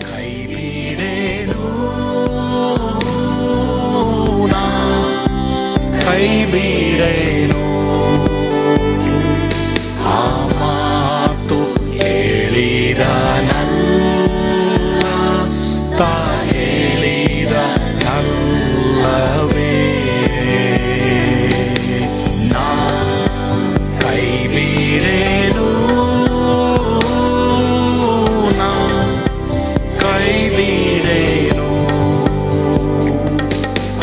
ಕೈ ಬಿಡೇನು, ಕೈ ಬಿಡೇನು, ಆ ಮಾತು ಹೇಳಿದ ತಾ ಹೇಳಿದ ನಲ್ಲವೇ. ನಾ ಕೈ ಬಿಡೇನು, ನಾ ಕೈ ಬಿಡೇನು,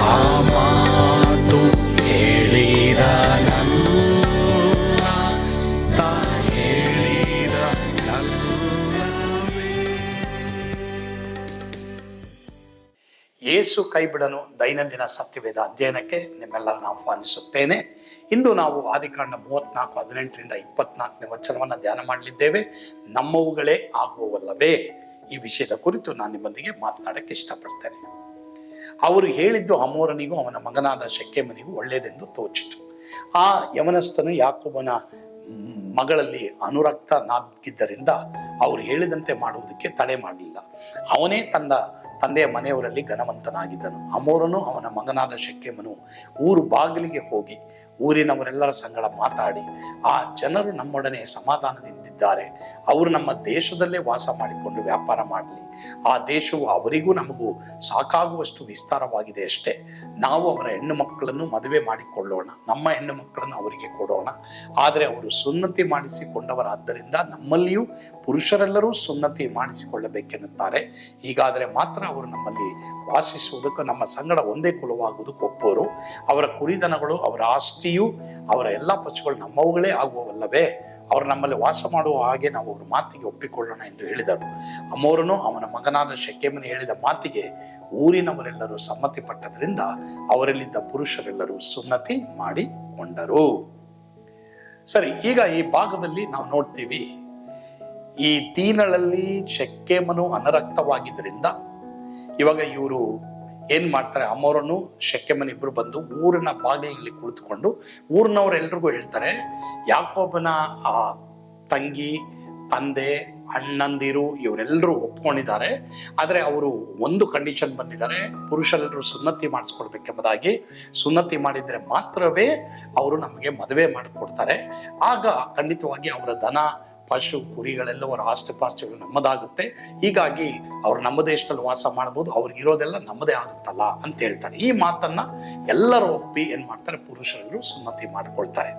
ಆ ಮಾತು ಹೇಳಿದ ತಾ ಹೇಳಿದ ನಲ್ಲವೇ. ಯೇಸು ಕೈ ಬಿಡನು ದೈನಂದಿನ ಸತ್ಯವೇದ ಅಧ್ಯಯನಕ್ಕೆ ನಿಮ್ಮೆಲ್ಲರನ್ನು ಆಹ್ವಾನಿಸುತ್ತೇನೆ. ಇಂದು ನಾವು ಆದಿಕಾಂಡ 34:18-24 ವಚನವನ್ನು ಧ್ಯಾನ ಮಾಡಲಿದ್ದೇವೆ. ನಮ್ಮವುಗಳೇ ಆಗುವವಲ್ಲವೇ? ಈ ವಿಷಯದ ಕುರಿತು ನಾನು ನಿಮ್ಮೊಂದಿಗೆ ಮಾತನಾಡಕ್ಕೆ ಇಷ್ಟಪಡ್ತೇನೆ. ಅವರು ಹೇಳಿದ್ದು ಹಮೋರನಿಗೂ ಅವನ ಮಗನಾದ ಶೆಕೆಮನಿಗೂ ಒಳ್ಳೆಯದೆಂದು ತೋಚಿತು. ಆ ಯವನಸ್ಥನು ಯಾಕೋಬನ ಮಗಳಲ್ಲಿ ಅನುರಕ್ತನಾಗಿದ್ದರಿಂದ ಅವರು ಹೇಳಿದಂತೆ ಮಾಡುವುದಕ್ಕೆ ತಡೆ ಮಾಡಲಿಲ್ಲ. ಅವನೇ ತಂದೆಯ ಮನೆಯವರಲ್ಲಿ ಘನವಂತನಾಗಿದ್ದನು. ಹಮೋರನು ಅವನ ಮಗನಾದ ಶೆಕೆಮನು ಊರು ಬಾಗಿಲಿಗೆ ಹೋಗಿ ಊರಿನವರೆಲ್ಲರ ಸಂಗಡ ಮಾತಾಡಿ, ಆ ಜನರು ನಮ್ಮೊಡನೆ ಸಮಾಧಾನದಿಂದಿದ್ದಾರೆ, ಅವರು ನಮ್ಮ ದೇಶದಲ್ಲೇ ವಾಸ ಮಾಡಿಕೊಂಡು ವ್ಯಾಪಾರ ಮಾಡಲಿ. ಆ ದೇಶವು ಅವರಿಗೂ ನಮಗೂ ಸಾಕಾಗುವಷ್ಟು ವಿಸ್ತಾರವಾಗಿದೆ ಅಷ್ಟೇ. ನಾವು ಅವರ ಹೆಣ್ಣು ಮಕ್ಕಳನ್ನು ಮದುವೆ ಮಾಡಿಕೊಳ್ಳೋಣ, ನಮ್ಮ ಹೆಣ್ಣು ಮಕ್ಕಳನ್ನು ಅವರಿಗೆ ಕೊಡೋಣ. ಆದರೆ ಅವರು ಸುನ್ನತಿ ಮಾಡಿಸಿಕೊಂಡವರಾದ್ದರಿಂದ ನಮ್ಮಲ್ಲಿಯೂ ಪುರುಷರೆಲ್ಲರೂ ಸುನ್ನತಿ ಮಾಡಿಸಿಕೊಳ್ಳಬೇಕೆನ್ನುತ್ತಾರೆ. ಹೀಗಾದರೆ ಮಾತ್ರ ಅವರು ನಮ್ಮಲ್ಲಿ ವಾಸಿಸುವುದಕ್ಕೂ ನಮ್ಮ ಸಂಗಡ ಒಂದೇ ಕುಲವಾಗುವುದಕ್ಕೆ ಒಪ್ಪೋರು. ಅವರ ಕುರಿದನಗಳು, ಅವರ ಆಸ್ತಿಯು, ಅವರ ಎಲ್ಲ ಪಶುಗಳು ನಮ್ಮವುಗಳೇ ಆಗುವವಲ್ಲವೇ? ಅವರು ನಮ್ಮಲ್ಲಿ ವಾಸ ಮಾಡುವ ಹಾಗೆ ನಾವು ಅವ್ರ ಮಾತಿಗೆ ಒಪ್ಪಿಕೊಳ್ಳೋಣ ಎಂದು ಹೇಳಿದರು. ಹಮೋರನು ಅವನ ಮಗನಾದ ಶೆಕೆಮನು ಹೇಳಿದ ಮಾತಿಗೆ ಊರಿನವರೆಲ್ಲರೂ ಸಮ್ಮತಿಪಟ್ಟದ್ರಿಂದ ಅವರಲ್ಲಿದ್ದ ಪುರುಷರೆಲ್ಲರೂ ಸುನ್ನತಿ ಮಾಡಿಕೊಂಡರು. ಸರಿ, ಈಗ ಈ ಭಾಗದಲ್ಲಿ ನಾವು ನೋಡ್ತೀವಿ, ಈ ದೀನಳಲ್ಲಿ ಶೆಕೆಮನು ಅನರಕ್ತವಾಗಿದ್ದರಿಂದ ಇವಾಗ ಇವರು ಏನ್ ಮಾಡ್ತಾರೆ, ಹಮೋರನು ಶೆಕೆಮನ್ ಇಬ್ರು ಬಂದು ಊರಿನ ಬಾಗಿಲಿನಲ್ಲಿ ಕುಳಿತುಕೊಂಡು ಊರಿನವರೆಲ್ರಿಗೂ ಹೇಳ್ತಾರೆ, ಯಾಕೋಬನ ಆ ತಂಗಿ, ತಂದೆ, ಅಣ್ಣಂದಿರು ಇವರೆಲ್ಲರೂ ಒಪ್ಕೊಂಡಿದ್ದಾರೆ. ಆದರೆ ಅವರು ಒಂದು ಕಂಡೀಷನ್ ಬಂದಿದ್ದಾರೆ, ಪುರುಷರೆಲ್ಲರೂ ಸುನ್ನತಿ ಮಾಡಿಸ್ಕೊಳ್ಬೇಕೆಂಬುದಾಗಿ. ಸುನ್ನತಿ ಮಾಡಿದ್ರೆ ಮಾತ್ರವೇ ಅವರು ನಮಗೆ ಮದುವೆ ಮಾಡಿಕೊಡ್ತಾರೆ. ಆಗ ಖಂಡಿತವಾಗಿ ಅವರ ದನ, ಪಶು, ಕುರಿಗಳೆಲ್ಲವರ ಆಸ್ತಿಪಾಸ್ತಿಗಳು ನಮ್ಮದಾಗುತ್ತೆ. ಹೀಗಾಗಿ ಅವ್ರು ನಮ್ಮ ದೇಶದಲ್ಲಿ ವಾಸ ಮಾಡ್ಬೋದು, ಅವ್ರಿಗಿರೋದೆಲ್ಲ ನಮ್ಮದೇ ಆಗುತ್ತಲ್ಲ ಅಂತ ಹೇಳ್ತಾರೆ. ಈ ಮಾತನ್ನ ಎಲ್ಲರೂ ಒಪ್ಪಿ ಏನ್ ಮಾಡ್ತಾರೆ, ಪುರುಷರೆಲ್ಲರೂ ಸುನ್ನತಿ ಮಾಡ್ಕೊಳ್ತಾರೆ.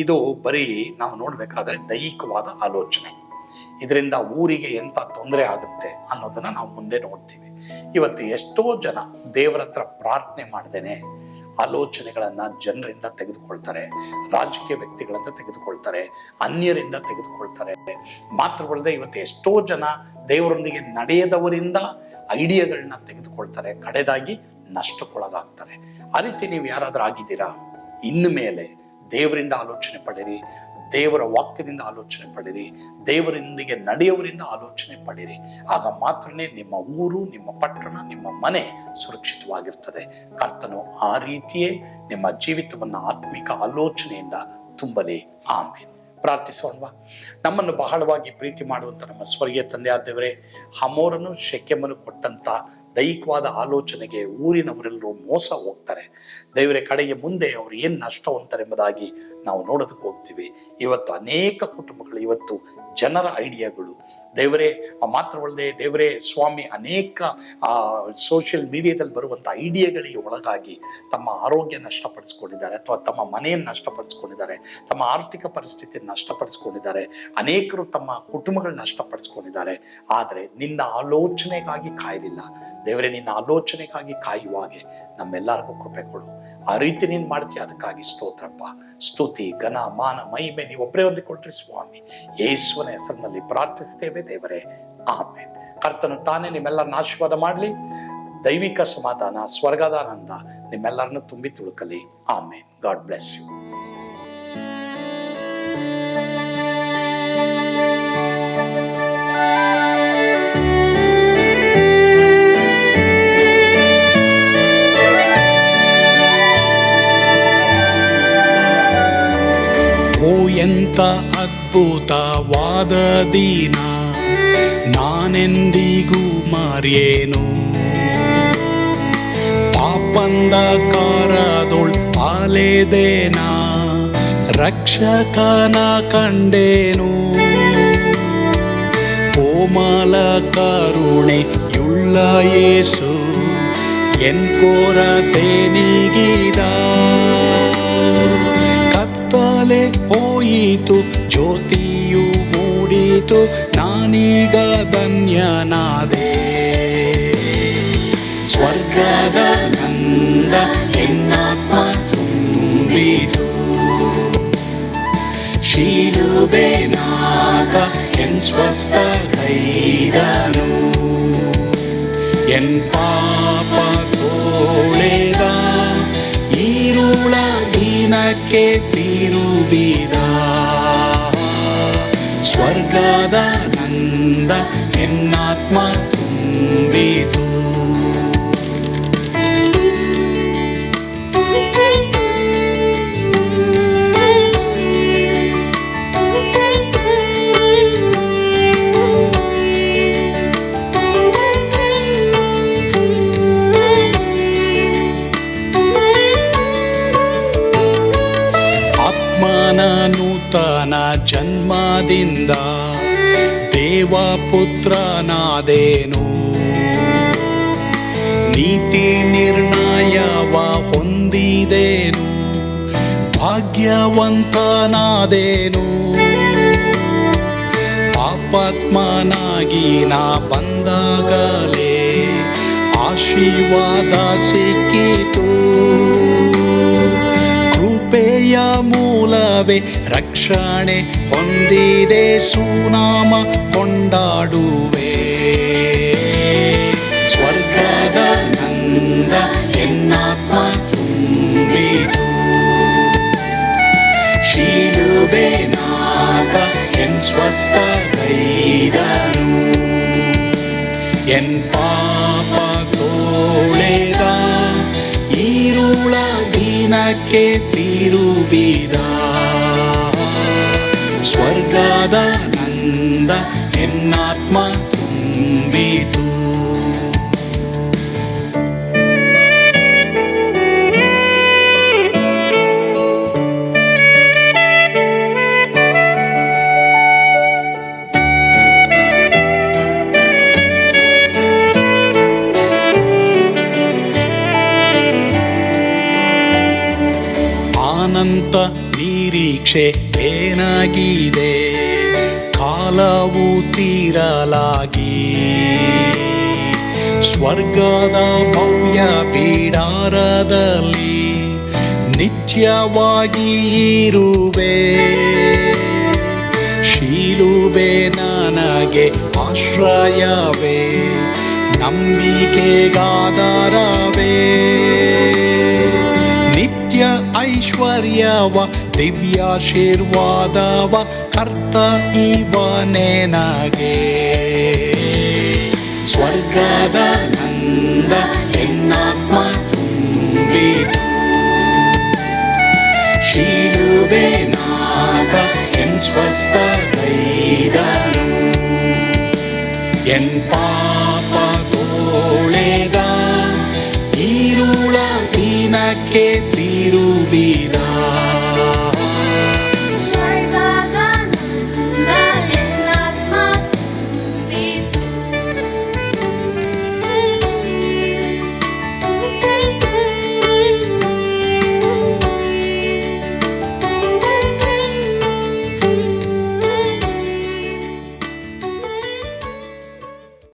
ಇದು ಬರೀ ನಾವು ನೋಡ್ಬೇಕಾದ್ರೆ ದೈಹಿಕವಾದ ಆಲೋಚನೆ. ಇದರಿಂದ ಊರಿಗೆ ಎಂತ ತೊಂದರೆ ಆಗುತ್ತೆ ಅನ್ನೋದನ್ನ ನಾವು ಮುಂದೆ ನೋಡ್ತೀವಿ. ಇವತ್ತು ಎಷ್ಟೋ ಜನ ದೇವರ ಹತ್ರ ಪ್ರಾರ್ಥನೆ ಮಾಡ್ದೇನೆ ಆಲೋಚನೆಗಳನ್ನ ಜನರಿಂದ ತೆಗೆದುಕೊಳ್ತಾರೆ, ರಾಜಕೀಯ ವ್ಯಕ್ತಿಗಳಿಂದ ತೆಗೆದುಕೊಳ್ತಾರೆ, ಅನ್ಯರಿಂದ ತೆಗೆದುಕೊಳ್ತಾರೆ. ಮಾತ್ರವಲ್ಲದೆ ಇವತ್ತು ಎಷ್ಟೋ ಜನ ದೇವರೊಂದಿಗೆ ನಡೆಯದವರಿಂದ ಐಡಿಯಾಗಳನ್ನ ತೆಗೆದುಕೊಳ್ತಾರೆ, ಕಡೆದಾಗಿ ನಷ್ಟಕ್ಕೊಳಗಾಗ್ತಾರೆ. ಆ ರೀತಿ ನೀವು ಯಾರಾದ್ರೂ ಆಗಿದ್ದೀರಾ? ಇನ್ನು ಮೇಲೆ ದೇವರಿಂದ ಆಲೋಚನೆ ಪಡಿರಿ, ದೇವರ ವಾಕ್ಯದಿಂದ ಆಲೋಚನೆ ಪಡಿರಿ, ದೇವರೊಂದಿಗೆ ನಡೆಯುವವರಿಂದ ಆಲೋಚನೆ ಪಡಿರಿ. ಆಗ ಮಾತ್ರನೇ ನಿಮ್ಮ ಊರು, ನಿಮ್ಮ ಪಟ್ಟಣ, ನಿಮ್ಮ ಮನೆ ಸುರಕ್ಷಿತವಾಗಿರ್ತದೆ. ಕರ್ತನು ಆ ರೀತಿಯೇ ನಿಮ್ಮ ಜೀವಿತವನ್ನು ಆತ್ಮಿಕ ಆಲೋಚನೆಯಿಂದ ತುಂಬಲಿ. ಆಮೇಲೆ ಪ್ರಾರ್ಥಿಸೋಣವಾ? ನಮ್ಮನ್ನು ಬಹಳವಾಗಿ ಪ್ರೀತಿ ಮಾಡುವಂತ ನಮ್ಮ ಸ್ವರ್ಗೀಯ ತಂದೆ ಆದವರೇ, ಹಮೋರನು ಶೆಕೆಮನು ಕೊಟ್ಟಂತ ದೈಹಿಕವಾದ ಆಲೋಚನೆಗೆ ಊರಿನವರೆಲ್ಲರೂ ಮೋಸ ಹೋಗ್ತಾರೆ. ದೇವರೇ, ಕಡೆಗೆ ಮುಂದೆ ಅವರು ಏನ್ ನಷ್ಟ ಹೊಂದ್ತಾರೆಂಬುದಾಗಿ ನಾವು ನೋಡೋದಕ್ಕೆ ಹೋಗ್ತೀವಿ. ಇವತ್ತು ಅನೇಕ ಕುಟುಂಬಗಳು, ಇವತ್ತು ಜನರ ಐಡಿಯಾಗಳು, ದೇವರೇ ಮಾತ್ರವಲ್ಲದೆ ದೇವರೇ ಸ್ವಾಮಿ, ಅನೇಕ ಸೋಷಿಯಲ್ ಮೀಡಿಯಾದಲ್ಲಿ ಬರುವಂಥ ಐಡಿಯಾಗಳಿಗೆ ಒಳಗಾಗಿ ತಮ್ಮ ಆರೋಗ್ಯ ನಷ್ಟಪಡಿಸ್ಕೊಂಡಿದ್ದಾರೆ, ಅಥವಾ ತಮ್ಮ ಮನೆಯನ್ನು ನಷ್ಟಪಡಿಸ್ಕೊಂಡಿದ್ದಾರೆ, ತಮ್ಮ ಆರ್ಥಿಕ ಪರಿಸ್ಥಿತಿಯನ್ನು ನಷ್ಟಪಡಿಸ್ಕೊಂಡಿದ್ದಾರೆ, ಅನೇಕರು ತಮ್ಮ ಕುಟುಂಬಗಳನ್ನ ನಷ್ಟಪಡಿಸ್ಕೊಂಡಿದ್ದಾರೆ. ಆದರೆ ನಿನ್ನ ಆಲೋಚನೆಗಾಗಿ ಕಾಯಲಿಲ್ಲ ದೇವರೇ. ನಿನ್ನ ಆಲೋಚನೆಗಾಗಿ ಕಾಯುವಾಗೆ ನಮ್ಮೆಲ್ಲರಿಗೂ ಕೃಪೆ ಕೊಡು. ಆ ರೀತಿ ನೀನು ಮಾಡ್ತೀಯ, ಅದಕ್ಕಾಗಿ ಸ್ತೋತ್ರಪ್ಪ. ಸ್ತುತಿ, ಘನ, ಮಾನ, ಮಹಿಮೆ ನೀವು ಒಬ್ಬರೇ ಹೊಂದಿಕೊಳ್ರಿ ಸ್ವಾಮಿ. ಯೇಸುವಿನ ಹೆಸರಿನಲ್ಲಿ ಪ್ರಾರ್ಥಿಸ್ತೇವೆ ದೇವರೇ, ಆಮೇನ್. ಕರ್ತನು ತಾನೇ ನಿಮ್ಮೆಲ್ಲರನ್ನ ಆಶೀರ್ವಾದ ಮಾಡಲಿ. ದೈವಿಕ ಸಮಾಧಾನ, ಸ್ವರ್ಗದಾನಂದ ನಿಮ್ಮೆಲ್ಲರನ್ನು ತುಂಬಿ ತುಳುಕಲಿ. ಆಮೇನ್. God bless you. ಎಂತ ಅದ್ಭುತವಾದ ದಿನ, ನಾನೆಂದಿಗೂ ಮರೆಯೇನು. ಪಾಪಂಧಕಾರದೊಳ್ ಅಲೆದೇನ ರಕ್ಷಕನ ಕಂಡೇನು. ಕೋಮಲ ಕರುಣೆಯುಳ್ಳ ಯೇಸು ಎನ್ ಕೊರತೆ ನೀಗಿದ. ಕತ್ತಲೆ ಹೋಯಿತು ಜ್ಯೋತಿಯು ಮೂಡಿತು, ನಾನೀಗ ಧನ್ಯನಾದೆ. ಸ್ವರ್ಗದ ನಂದ ಎನ್ನಾತ್ಮ ತುಂಬಿತು. ಶಿಲುಬೆನಾಥ ಎನ್ ಸ್ವಸ್ಥ ಕೈದನು. ಎನ್ ಪಾಪ ತೋಳೆದ ಈರುಳ ದಿನಕ್ಕೆ ತಿರುಗಿದ. ಸ್ವರ್ಗದ ನಂದ ಎನ್ನಾತ್ಮ ತುಂಬಿತು. ನೂತನ ಜನ್ಮದಿಂದ ದೇವಪುತ್ರನಾದೇನು. ನೀತಿ ನಿರ್ಣಯವ ಹೊಂದಿದೇನು, ಭಾಗ್ಯವಂತನಾದೇನು. ಪಾಪಾತ್ಮನಾಗಿ ನಾ ಬಂದಾಗಲೇ ಆಶೀರ್ವಾದ ಸಿಕ್ಕಿತು. ಕೃಪೆಯ ಮೂಲವೇ ರಕ್ಷಣೆ ಹೊಂದಿದೆ, ಸುನಾಮ ಕೊಂಡಾಡುವೆ. ಸ್ವರ್ಗದ ನಂದ ಎನ್ನಾತ್ಮ ತುಂಬಿತು. ಶಿಲುಬೆನಾಥ ಎನ್ ಸ್ವಸ್ಥ ಕೈದನು. ಎನ್ ಪಾಪ ತೋಳೆದ ಈರುಳ ದಿನಕ್ಕೆ ತಿರುಗಿದ. ಸ್ವರ್ಗದ ನಂದ ಎನ್ನಾತ್ಮ ತುಂಬಿತು. ಅನಂತ ನಿರೀಕ್ಷೆ ಏನಾಗಿದೆ, ಕಾಲವು ತೀರಲಾಗಿ. ಸ್ವರ್ಗದ ಭವ್ಯ ಬಿಡಾರದಲ್ಲಿ ನಿತ್ಯವಾಗಿ ಇರುವೆ. ಶಿಲುಬೆ ನನಗೆ ಆಶ್ರಯವೇ, ನಂಬಿಕೆಗಾಧಾರವೇ. ನಿತ್ಯ ಐಶ್ವರ್ಯವ ದಿವ್ಯಾಶೀರ್ವಾದವ ಕರ್ತ ಇವನೇ ನಗೆ. ಸ್ವರ್ಗದ ನಂದ ಎನ್ನಾತ್ಮ ತುಂಬಿತು. ಶಿಲುಬೆನಾಥ ಎನ್ ಸ್ವಸ್ಥ ಕೈದನು. ಎನ್